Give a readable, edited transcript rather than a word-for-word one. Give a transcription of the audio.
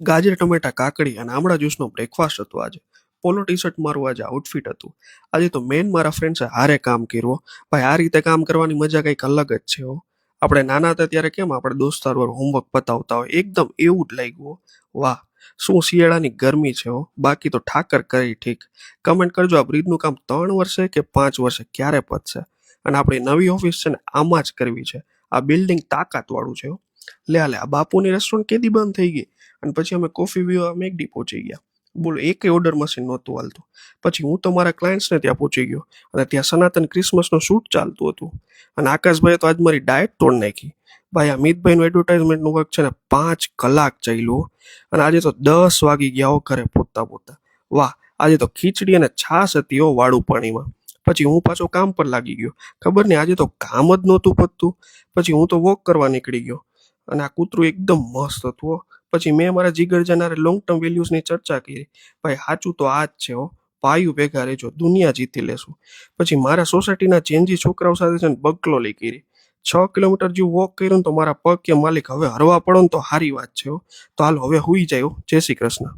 ગાજર ટમેટા કાકડી અને આમળા જ્યુસનો બ્રેકફાસ્ટ હતો આજે. પોલો ટી શર્ટ મારું આજે આઉટફિટ હતું. આજે તો મેન મારા ફ્રેન્ડ્સે હારે કામ કર્યું હો. ભાઈ આ રીતે કામ કરવાની મજા કંઈક અલગ જ છે હો. આપણે નાના હતા ત્યારે કેમ આપણે દોસ્તારો હોમવર્ક પતાવતા હોય એકદમ એવું જ લાગ્યું હો. વાહ શું શિયાળાની ગરમી છે હો. બાકી તો ઠાકર કરી ઠીક. કમેન્ટ કરજો આ બ્રિજનું કામ 3 વર્ષે કે 5 વર્ષે ક્યારે પતશે. અને આપણી નવી ઓફિસ છે ને આમાં જ કરવી છે. આ બિલ્ડિંગ તાકાતવાળું છે હો. લે આ બાપુની રેસ્ટોરન્ટ કેદી બંધ થઈ ગઈ અને પછી અમે કોફી પીવા મેકડી પહોંચી ગયા. બોલો એકેય ઓર્ડર મશીન નહોતું હાલતું. પછી હું તો મારા ક્લાયન્ટ્સને ત્યાં પહોંચી ગયો અને ત્યાં સનાતન ક્રિસમસનો શૂટ ચાલતું હતું અને આકાશભાઈએ તો આજ મારી ડાયટ તોડ નાખી. ભાઈ આ મિતભાઈનું એડવર્ટાઇઝમેન્ટનું વર્ક છે ને 5 કલાક ચાલ્યું અને આજે તો 10 વાગી ગયા હો ઘરે પહોંચતા. વાહ આજે તો ખીચડી અને છાશ હતી હો વાળું પાણીમાં. પછી હું પાછો કામ પર લાગી ગયો. ખબર નહીં આજે તો કામ જ નહોતું પતતું. પછી હું તો વોક કરવા નીકળી ગયો અને આ કૂતરું એકદમ મસ્ત હતું હો. પછી મેં મારા જીગરજાના લોંગ ટર્મ વેલ્યુઝની ચર્ચા કરી. ભાઈ સાચું તો આ જ છે હો. પાયું ભેગા રહેજો દુનિયા જીતી લેશું. પછી મારા સોસાયટીના ચેન્જી છોકરાઓ સાથે છે ને બકલો લઈ કરી. 6 કિલોમીટર જેવું વોક કર્યું તો મારા પગ કે માલિક હવે હરવા પડો ને તો સારી વાત છે હો. તો હાલ હવે હુઈ જાય હો. જય શ્રી કૃષ્ણ.